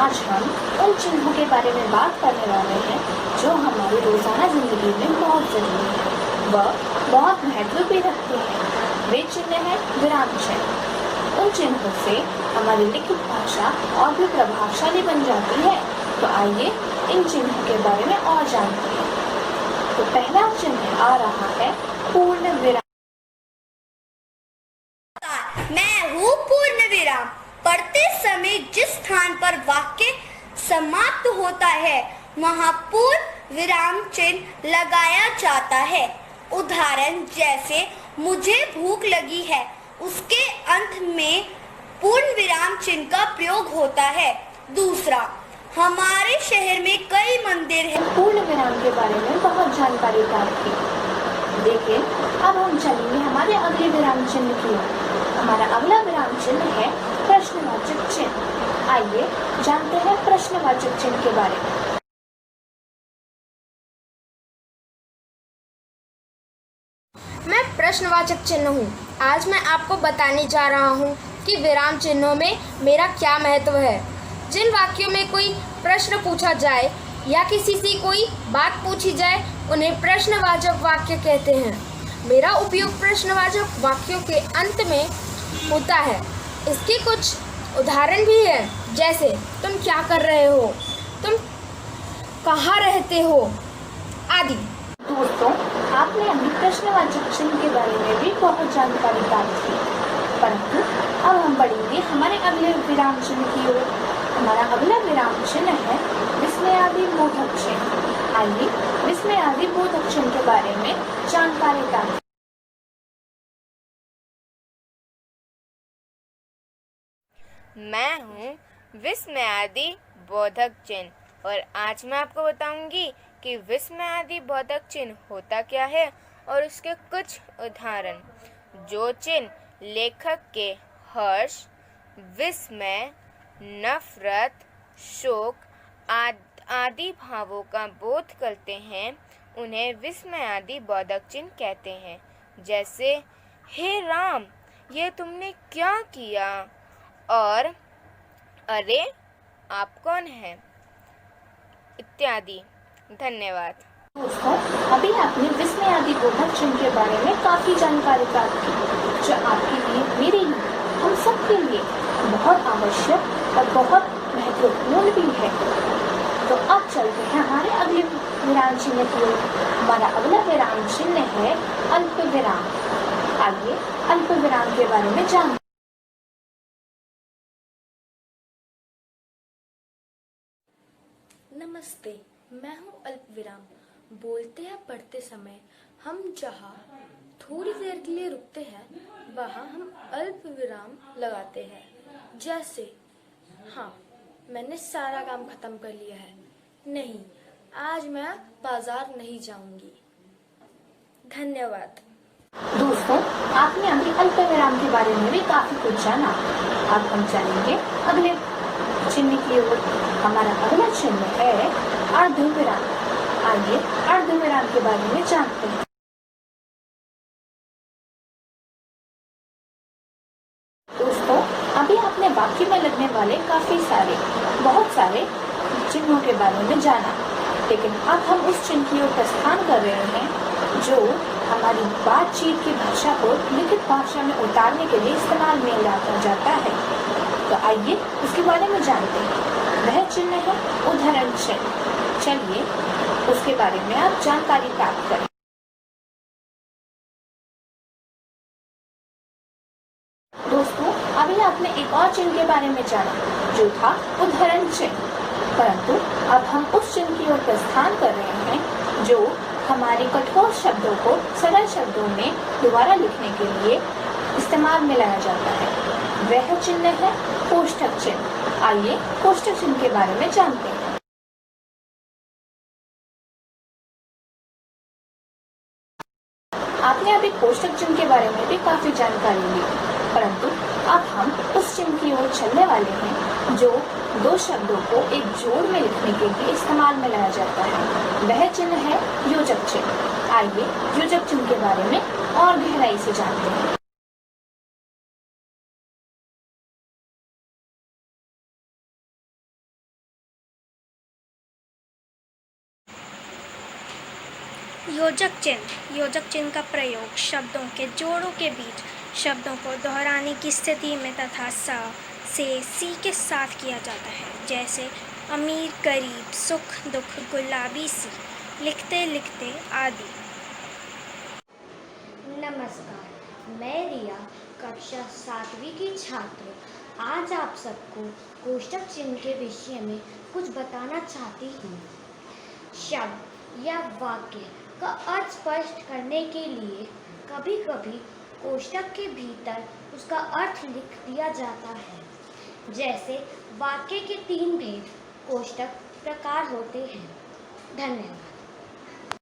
आज हम उन चिन्हों के बारे में बात करने वाले हैं जो हमारी रोजाना जिंदगी में बहुत जरूरी है व बहुत महत्व भी रखते हैं। वे चिन्ह हैं विराम चिन्ह। उन चिन्हों से हमारी लिखित भाषा और भी प्रभावशाली बन जाती है। तो आइए इन चिन्हों के बारे में और जानते हैं। तो पहला चिन्ह आ रहा है पूर्ण विराम। मैं हूँ पूर्ण विराम। पढ़ते समय जिस स्थान पर वाक्य समाप्त होता है वहाँ पूर्ण विराम चिन्ह लगाया जाता है। उदाहरण जैसे मुझे भूख लगी है, उसके अंत में पूर्ण विराम चिन्ह का प्रयोग होता है। दूसरा, हमारे शहर में कई मंदिर हैं। पूर्ण विराम के बारे में बहुत जानकारी प्राप्त की, लेकिन अब हम चलेंगे हमारे अगले विराम चिन्ह की ओर। हमारा अगला विराम चिन्ह है प्रश्नवाचक चिन्ह। आइए जानते हैं प्रश्नवाचक चिन्ह के बारे में। मैं प्रश्नवाचक चिन्ह हूँ। आज मैं आपको बताने जा रहा हूँ कि विराम चिन्हों में मेरा क्या महत्व है। जिन वाक्यों में कोई प्रश्न पूछा जाए या किसी से कोई बात पूछी जाए उन्हें प्रश्नवाचक वाक्य कहते हैं। मेरा उपयोग प्रश्नवाचक वाक्यों के अंत में होता है। इसके कुछ उदाहरण भी हैं, जैसे तुम क्या कर रहे हो, तुम कहाँ रहते हो आदि। दोस्तों, आपने अभी प्रश्नवाचक चिन्ह के बारे में भी बहुत जानकारी प्राप्त की, परंतु अब हम बढ़ेंगे हमारे अगले विराम चिन्ह की ओर। हमारा अगला विराम चिन्ह है विस्मयादि बोधक चिन्ह। आइए विस्मयादि बोधक चिन्ह के बारे में जानकारी प्राप्त। मैं हूँ विस्मयादि बोधक चिन्ह और आज मैं आपको बताऊंगी कि विस्मयादि बोधक चिन्ह होता क्या है और उसके कुछ उदाहरण। जो चिन्ह लेखक के हर्ष, विस्मय, नफरत, शोक आदि भावों का बोध करते हैं उन्हें विस्मयादि बोधक चिन्ह कहते हैं। जैसे हे राम, ये तुमने क्या किया, और अरे आप कौन हैं, इत्यादि। धन्यवाद। दोस्तों, अभी आपने विस्मयादि बोधक चिन्ह के बारे में काफी जानकारी प्राप्त की, जो आपके लिए, मेरे लिए, हम सबके लिए बहुत आवश्यक और बहुत महत्वपूर्ण भी है। तो अब चलते हैं हमारे अगले विराम चिन्ह की ओर। हमारा अगला विराम चिन्ह है अल्प विराम। आइए अल्प विराम के बारे में जानते हैं। नमस्ते, मैं हूँ अल्प विराम। बोलते या पढ़ते समय हम जहाँ थोड़ी देर के लिए रुकते हैं वहाँ हम अल्प विराम लगाते हैं। जैसे हाँ, मैंने सारा काम खत्म कर लिया है, नहीं, आज मैं बाजार नहीं जाऊंगी। धन्यवाद। दोस्तों, आपने अभी अल्प विराम के बारे में भी काफी कुछ जाना। अब हम चलेंगे अगले चिन्ह की ओर। हमारा अगला चिन्ह है अर्धविराम। आइए अर्धविराम के बारे में जानते हैं। दोस्तों, अभी आपने वाक्य में लगने वाले बहुत सारे चिन्हों के बारे में जाना, लेकिन अब हम उस चिन्ह की ओर प्रस्थान कर रहे हैं जो हमारी बातचीत की भाषा को लिखित भाषा में उतारने के लिए इस्तेमाल में लाया जाता है। तो आइए उसके बारे में जानते हैं। वह चिन्ह है उदाहरण चिन्ह। चलिए उसके बारे में आप जानकारी प्राप्त करें। दोस्तों, अभी आपने एक और चिन्ह के बारे में जाना जो था उदाहरण चिन्ह, परंतु अब हम उस चिन्ह की ओर प्रस्थान कर रहे हैं जो हमारे कठोर शब्दों को सरल शब्दों में दोबारा लिखने के लिए इस्तेमाल में लाया जाता है। वह चिन्ह है कोष्ठक चिन्ह। आइए कोष्ठक चिन्ह के बारे में जानते हैं। आपने अभी कोष्ठक चिन्ह के बारे में भी काफी जानकारी ली, परंतु अब हम उस चिन्ह की ओर चलने वाले हैं जो दो शब्दों को एक जोड़ में लिखने के लिए इस्तेमाल में लाया जाता है। वह चिन्ह है योजक चिन्ह। आइए योजक चिन्ह के बारे में और गहराई से जानते हैं। योजक चिन्ह का प्रयोग शब्दों के जोड़ों के बीच शब्दों को दोहराने की स्थिति में तथा स से सी के साथ किया जाता है, जैसे अमीर गरीब, सुख दुख, गुलाबी सी, लिखते लिखते आदि। नमस्कार, मैं रिया कक्षा 7वीं की छात्र आज आप सबको कोष्ठक चिन्ह के विषय में कुछ बताना चाहती हूँ। शब्द या वाक्य का अर्थ स्पष्ट करने के लिए कभी कभी कोष्ठक के भीतर उसका अर्थ लिख दिया जाता है। जैसे वाक्य के 3 भेद कोष्ठक प्रकार होते हैं। धन्यवाद।